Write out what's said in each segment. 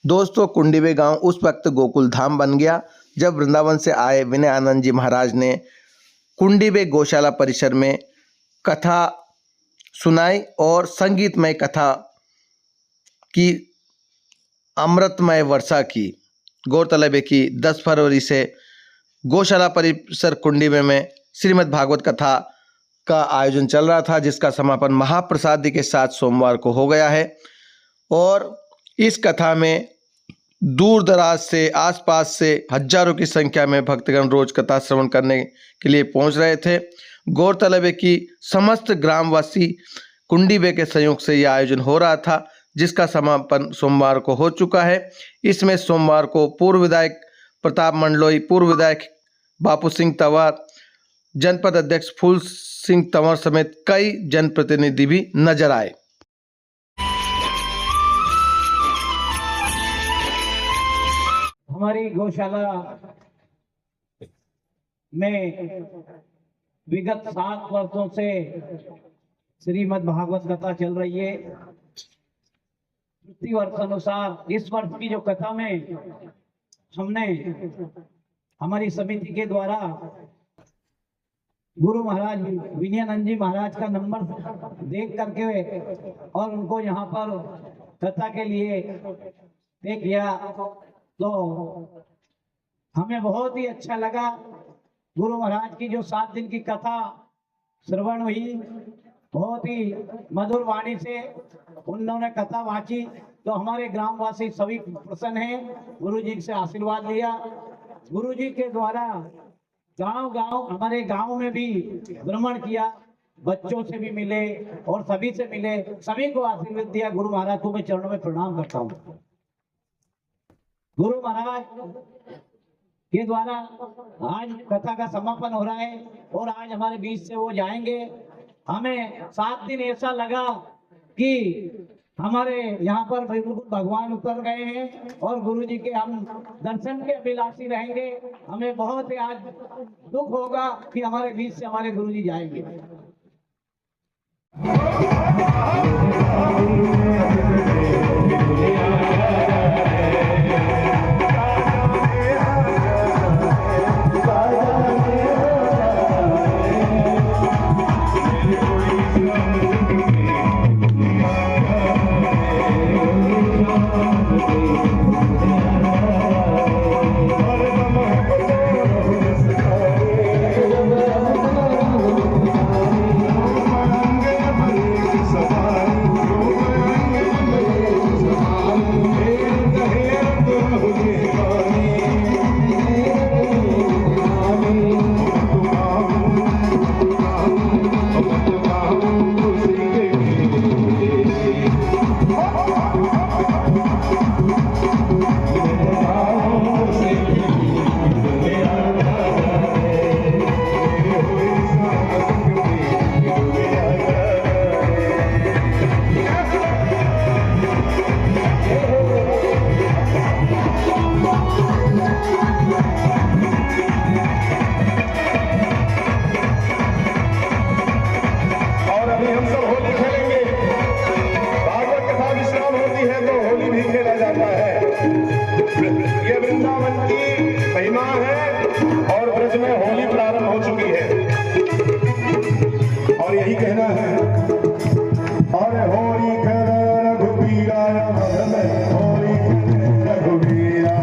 दोस्तों, कुंडीबे गांव उस वक्त गोकुल धाम बन गया जब वृंदावन से आए विनय आनंद जी महाराज ने कुंडीबे गौशाला परिसर में कथा सुनाई और संगीतमय कथा की अमृतमय वर्षा की। गौरतलब है कि 10 फरवरी से गौशाला परिसर कुंडीबे में श्रीमद् भागवत कथा का आयोजन चल रहा था, जिसका समापन महाप्रसादी के साथ सोमवार को हो गया है। और इस कथा में दूर दराज से, आसपास से हजारों की संख्या में भक्तगण रोज कथा श्रवण करने के लिए पहुंच रहे थे। गौरतलब है कि समस्त ग्रामवासी कुंडीबे के सहयोग से यह आयोजन हो रहा था, जिसका समापन सोमवार को हो चुका है। इसमें सोमवार को पूर्व विधायक प्रताप मंडलोई, पूर्व विधायक बापू सिंह तंवर, जनपद अध्यक्ष फूल सिंह तंवर समेत कई जनप्रतिनिधि भी नजर आए। हमारी गौशाला में विगत 7 वर्षों से श्रीमद् भागवत कथा चल रही है। प्रति वर्ष अनुसार इस वर्ष की जो कथा में हमने हमारी समिति के द्वारा गुरु महाराज विनयानंद जी महाराज का नंबर देख करके और उनको यहाँ पर कथा के लिए देख लिया, तो हमें बहुत ही अच्छा लगा। गुरु महाराज की जो 7 दिन की कथा श्रवण हुई, बहुत ही मधुर वाणी से उन्होंने कथा वाची, तो हमारे ग्रामवासी सभी प्रसन्न हैं। गुरु जी से आशीर्वाद लिया। गुरु जी के द्वारा गांव-गांव हमारे गांव में भी भ्रमण किया, बच्चों से भी मिले और सभी से मिले, सभी को आशीर्वाद दिया। गुरु महाराज को मैं चरणों में प्रणाम करता हूँ। गुरु महाराज के द्वारा आज कथा का समापन हो रहा है और आज हमारे बीच से वो जाएंगे। हमें 7 दिन ऐसा लगा कि हमारे यहाँ पर बिल्कुल भगवान उतर गए हैं और गुरु जी के हम दर्शन के अभिलाषी रहेंगे। हमें बहुत ही आज दुख होगा कि हमारे बीच से हमारे गुरु जी जाएंगे। ये वृंदावन की महिमा है और ब्रज में होली प्रारंभ हो चुकी है और यही कहना है, और होली कर रघुबीरा होली रघुबीरा।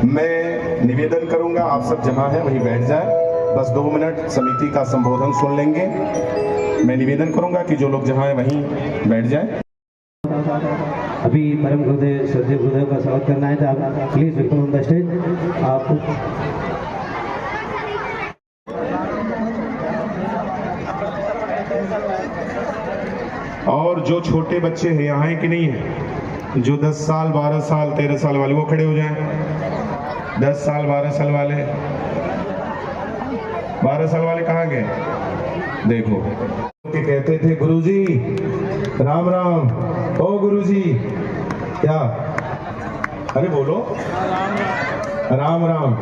मैं निवेदन करूंगा आप सब जहां हैं वहीं बैठ जाए, बस 2 मिनट समिति का संबोधन सुन लेंगे। मैं निवेदन करूंगा कि जो लोग जहां हैं वहीं बैठ जाएं। अभी परम गुरुदेव श्रद्धेय गुरुदेव का स्वागत करना है, तो आप please welcome on the stage. आप और जो छोटे बच्चे हैं यहाँ हैं कि नहीं है, जो 10 साल 12 साल 13 साल वाले वो खड़े हो जाएं। 10 साल 12 साल वाले, 12 साल वाले कहाँ गए? देखो कि कहते थे गुरुजी राम राम, ओ गुरुजी क्या, अरे बोलो राम राम।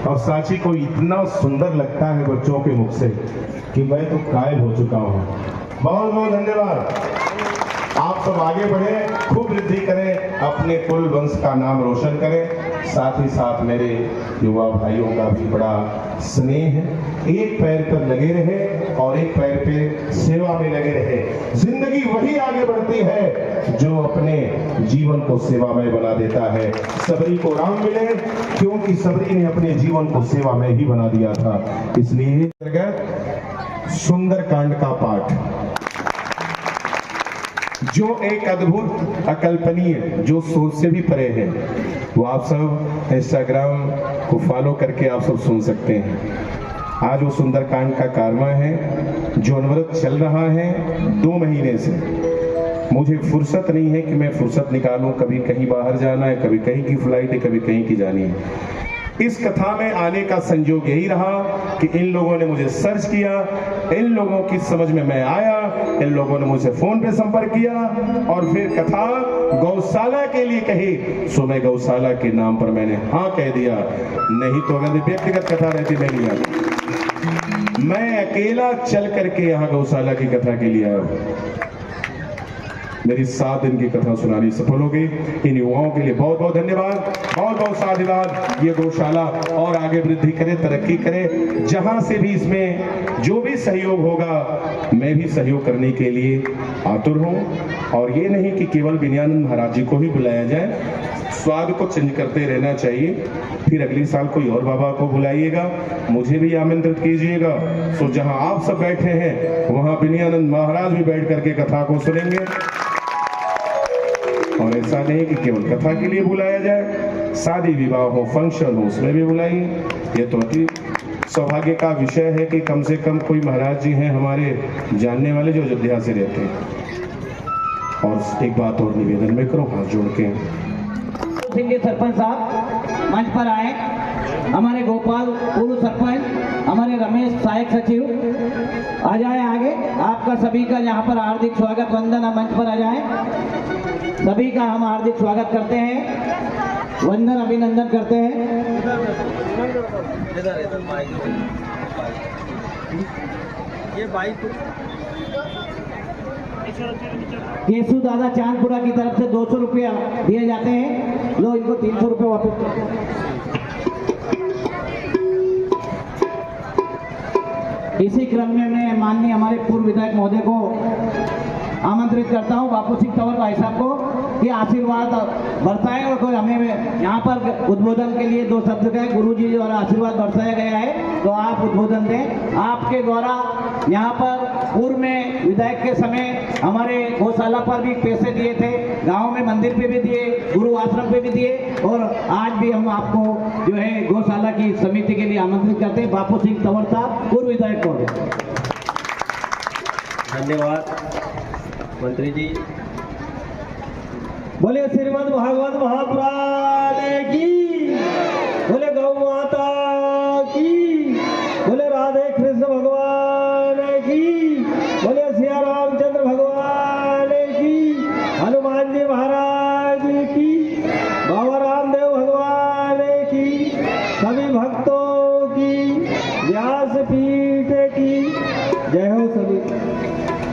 और साची को इतना सुंदर लगता है बच्चों के मुख से कि मैं तो कायल हो चुका हूँ। बहुत बहुत धन्यवाद। आप सब आगे बढ़े, खूब वृद्धि करें, अपने कुल वंश का नाम रोशन करें। साथ ही साथ मेरे युवा भाइयों का भी बड़ा स्नेह है, एक पैर पर लगे रहे और एक पैर पे सेवा में लगे रहे। जिंदगी वही आगे बढ़ती है जो अपने जीवन को सेवामय बना देता है। सबरी को राम मिले क्योंकि सबरी ने अपने जीवन को सेवामय ही बना दिया था। इसलिए सुंदरकांड का पाठ, जो एक अद्भुत, अकल्पनीय, जो सोच से भी परे है, वो आप सब इंस्टाग्राम को फॉलो करके आप सब सुन सकते हैं। आज वो सुंदरकांड का कारवा है जो अनवरत चल रहा है 2 महीने से। मुझे फुर्सत नहीं है कि मैं फुर्सत निकालूं, कभी कहीं बाहर जाना है, कभी कहीं की फ्लाइट है, कभी कहीं की जानी है। इस कथा में आने का संयोग यही रहा कि इन लोगों ने मुझे सर्च किया, इन लोगों की समझ में मैं आया, इन लोगों ने मुझे फोन पे संपर्क किया और फिर कथा गौशाला के लिए कही। सो मैं गौशाला के नाम पर मैंने हाँ कह दिया, नहीं तो अगर व्यक्तिगत कथा रहती मैं नहीं आता। मैं अकेला चल करके यहाँ गौशाला की कथा के लिए आया हूँ। मेरी 7 दिन की कथा सुनानी सफल हो गई। इन युवाओं के लिए बहुत बहुत धन्यवाद, बहुत बहुत साधुवाद। ये गौशाला और आगे वृद्धि करे, तरक्की करे। जहां से भी इसमें जो भी सहयोग होगा मैं भी सहयोग करने के लिए आतुर हूं। और ये नहीं कि केवल विनयानंद महाराज जी को ही बुलाया जाए, स्वाद को चेंज करते रहना चाहिए। फिर अगली साल कोई और बाबा को बुलाइएगा, मुझे भी आमंत्रित कीजिएगा। सो जहां आप सब बैठे हैं वहां विनयानंद महाराज भी बैठ करके कथा को सुनेंगे। और ऐसा नहीं कि केवल कथा के लिए बुलाया जाए, शादी विवाह हो, फंक्शन हो, उसमें भी बुलाइए। ये तो अति सौभाग्य का विषय है कि कम से कम कोई महाराज जी हैं हमारे जानने वाले जो अयोध्या से रहते हैं। और एक बात और निवेदन में करूं, हाथ जोड़ के सिंह के सरपंच साहब मंच पर आए, हमारे गोपाल पूर्व सरपंच, हमारे रमेश सहायक सचिव आ जाए आगे। आपका सभी का यहाँ पर हार्दिक स्वागत, वंदन मंच पर आ जाए। सभी का हम हार्दिक स्वागत करते हैं, वंदन अभिनंदन करते हैं। ये बाइक केशु दादा चांदपुरा की तरफ से 200 रुपया दिए जाते हैं। लो इनको 300 रुपये वापस करो। इसी क्रम में मैं माननीय हमारे पूर्व विधायक महोदय को आमंत्रित करता हूं, बापू सिंह तंवर भाई साहब को, कि आशीर्वाद बरसाएं और कोई हमें यहाँ पर उद्बोधन के लिए 2 शब्द कहे। गुरु जी द्वारा आशीर्वाद बरसाया गया है तो आप उद्बोधन दें। आपके द्वारा यहाँ पर पूर्व में विधायक के समय हमारे गौशाला पर भी पैसे दिए थे, गांव में मंदिर पे भी दिए, गुरु आश्रम पे भी दिए, और आज भी हम आपको जो है गौशाला की समिति के लिए आमंत्रित करते हैं। बापू सिंह तंवर साहब, पूर्व विधायक को। धन्यवाद मंत्री जी। बोले श्रीमद् भागवत महापुराण की, बोले गौ माता की, बोले राधे कृष्ण भगवान की, बोले सिया रामचंद्र भगवान की, हनुमान जी महाराज की, बाबा रामदेव भगवान की, सभी भक्तों की, व्यासपीठ की जय हो। सभी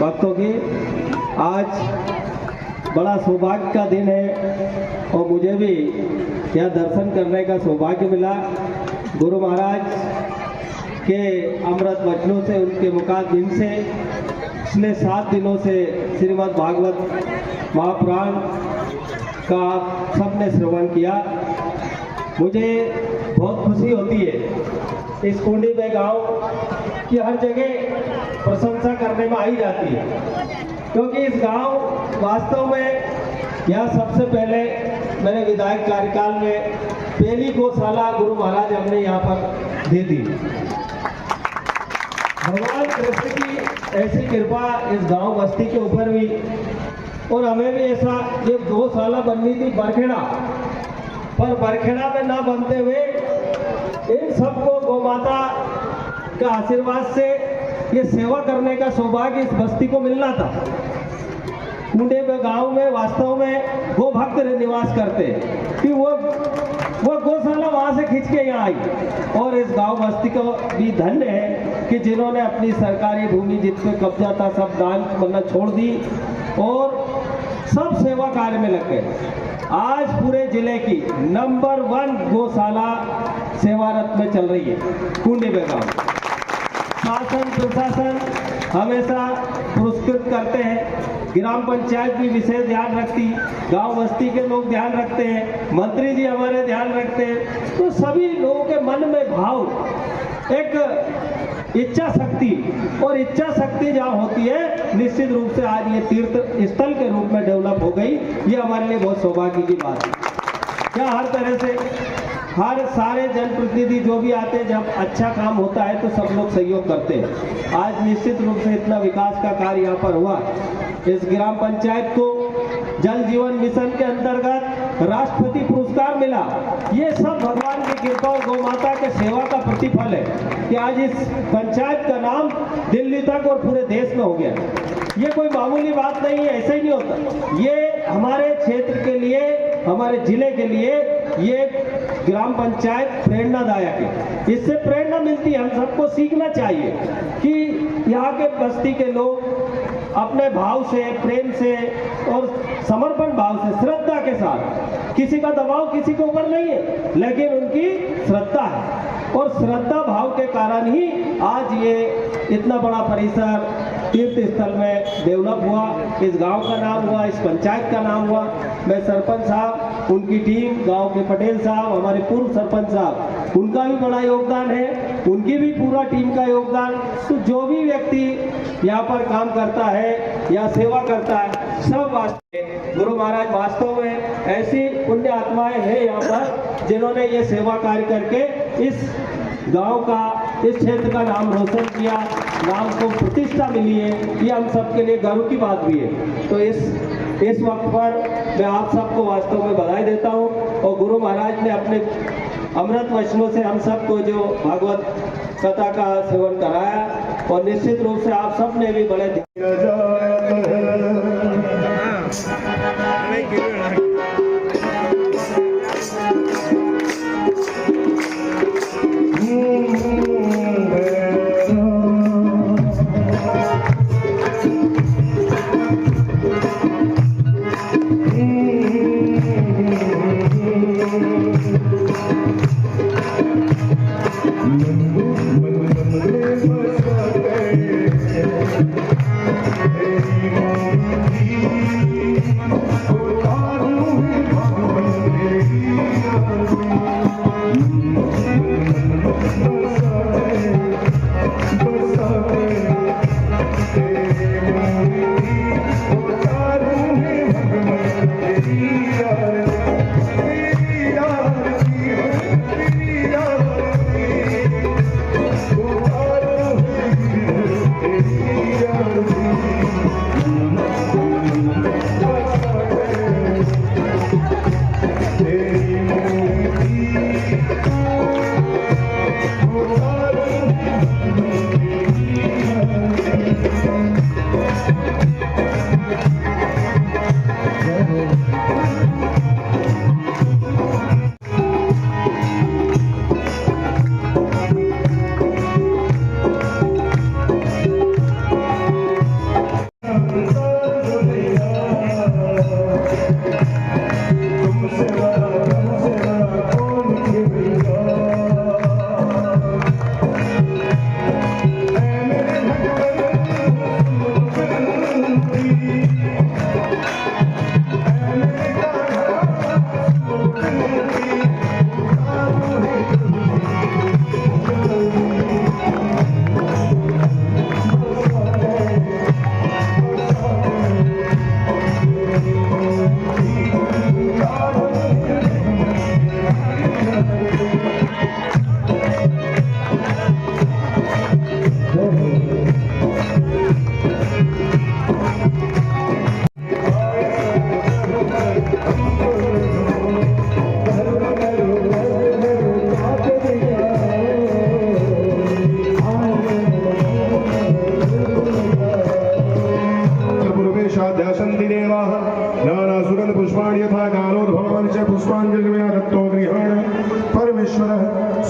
भक्तों की आज बड़ा सौभाग्य का दिन है और मुझे भी यह दर्शन करने का सौभाग्य मिला। गुरु महाराज के अमृत वचनों से, उनके मुखारबिंद से पिछले 7 दिनों से श्रीमद् भागवत महापुराण का सबने श्रवण किया। मुझे बहुत खुशी होती है। इस कुंडीबे गांव की हर जगह प्रशंसा करने में आई जाती है, क्योंकि इस गांव वास्तव में यह सबसे पहले मेरे विधायक कार्यकाल में पहली गौशाला गुरु महाराज हमने यहाँ पर दे दी। भगवान कृष्ण की ऐसी कृपा इस गांव बस्ती के ऊपर हुई और हमें भी ऐसा, ये गौशाला बननी थी बरखेड़ा, पर बरखेड़ा में ना बनते हुए इन सबको गौ माता का आशीर्वाद से ये सेवा करने का सौभाग्य इस बस्ती को मिलना था। कुंडीबे गांव में वास्तव में गो भक्त निवास करते कि वो गौशाला वहां से खींच के यहाँ आई, और इस गांव बस्ती को भी धन्य है कि जिन्होंने अपनी सरकारी भूमि जिस पे कब्जा था सब दान करना छोड़ दी और सब सेवा कार्य में लग गए। आज पूरे जिले की नंबर 1 गौशाला सेवारत में चल रही है कुंडीबे गांव। शासन प्रशासन हमेशा पुरस्कृत करते हैं, ग्राम पंचायत भी विशेष ध्यान रखती, गांव बस्ती के लोग ध्यान रखते हैं, मंत्री जी हमारे ध्यान रखते हैं। तो सभी लोगों के मन में भाव, एक इच्छा शक्ति, और इच्छा शक्ति जहाँ होती है निश्चित रूप से आज ये तीर्थ स्थल के रूप में डेवलप हो गई। ये हमारे लिए बहुत सौभाग्य की बात है। क्या हर तरह से हर सारे जनप्रतिनिधि जो भी आते हैं, जब अच्छा काम होता है तो सब लोग सहयोग करते हैं। आज निश्चित रूप से इतना विकास का कार्य यहाँ पर हुआ। इस ग्राम पंचायत को जल जीवन मिशन के अंतर्गत राष्ट्रपति पुरस्कार मिला। ये सब भगवान की कृपा और गौ माता के सेवा का प्रतिफल है कि आज इस पंचायत का नाम दिल्ली तक और पूरे देश में हो गया। ये कोई मामूली बात नहीं है, ऐसा ही नहीं होता। ये हमारे क्षेत्र के लिए, हमारे जिले के लिए ये ग्राम पंचायत प्रेरणादायक है। इससे प्रेरणा मिलती है, हम सबको सीखना चाहिए कि यहाँ के बस्ती के लोग अपने भाव से, प्रेम से और समर्पण भाव से, श्रद्धा के साथ, किसी का दबाव किसी के ऊपर नहीं है, लेकिन उनकी श्रद्धा है और श्रद्धा भाव के कारण ही आज ये इतना बड़ा परिसर तीर्थ स्थल में डेवलप हुआ। इस गांव का नाम हुआ, इस पंचायत का नाम हुआ। मैं सरपंच साहब, उनकी टीम, गांव के पटेल साहब, हमारे पूर्व सरपंच साहब, उनका भी बड़ा योगदान है, उनकी भी पूरा टीम का योगदान। तो जो भी व्यक्ति यहाँ पर काम करता है या सेवा करता है, सब वास्तव गुरु महाराज वास्तव में ऐसी पुण्य आत्माएं हैं यहाँ पर जिन्होंने ये सेवा कार्य करके इस गांव का, इस क्षेत्र का नाम रोशन किया, नाम को प्रतिष्ठा मिली है। ये हम सबके लिए गर्व की बात भी है। तो इस वक्त पर मैं आप सबको वास्तव में बधाई देता हूँ और गुरु महाराज ने अपने अमृत वचनों से हम सबको जो भागवत कथा का सेवन कराया और निश्चित रूप से आप सब ने भी बड़े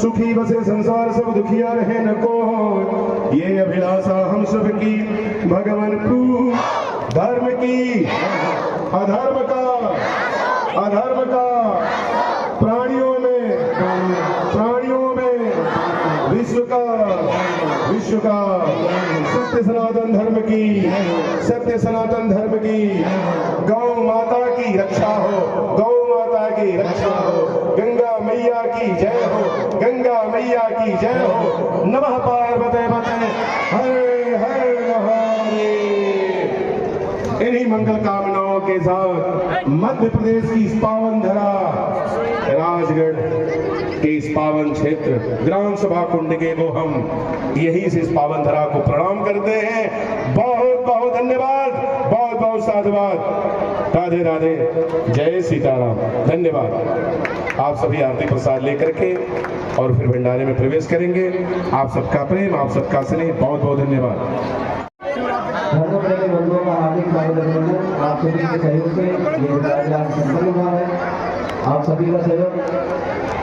सुखी बसे संसार सब दुखिया रहे न को, ये अभिलाषा हम सब की भगवान को। धर्म की अधर्म का प्राणियों में विश्व का सत्य सनातन धर्म की गौ माता की रक्षा हो, गौ माता की रक्षा हो, गंगा मैया की जय हो, गंगा मैया की जय हो। नमः पार्वते पते हरे हरे महादेव। इन्हीं मंगल कामनाओं के साथ मध्य प्रदेश की इस पावन धरा, राजगढ़ के इस पावन क्षेत्र ग्राम सभा कुंडिके को हम यही से इस पावन धरा को प्रणाम करते हैं। बहुत बहुत धन्यवाद, बहुत बहुत साधुवाद। राधे राधे, जय सीताराम, धन्यवाद। आप सभी आरती प्रसाद लेकर के और फिर भंडारे में प्रवेश करेंगे। आप सबका प्रेम, आप सबका स्नेह, बहुत बहुत धन्यवाद। धर्मप्रेमी बंधुओं का हार्दिक स्वागत है। आप सभी के सहयोग से ये कार्य संपन्न हुआ है। आप सभी का सहयोग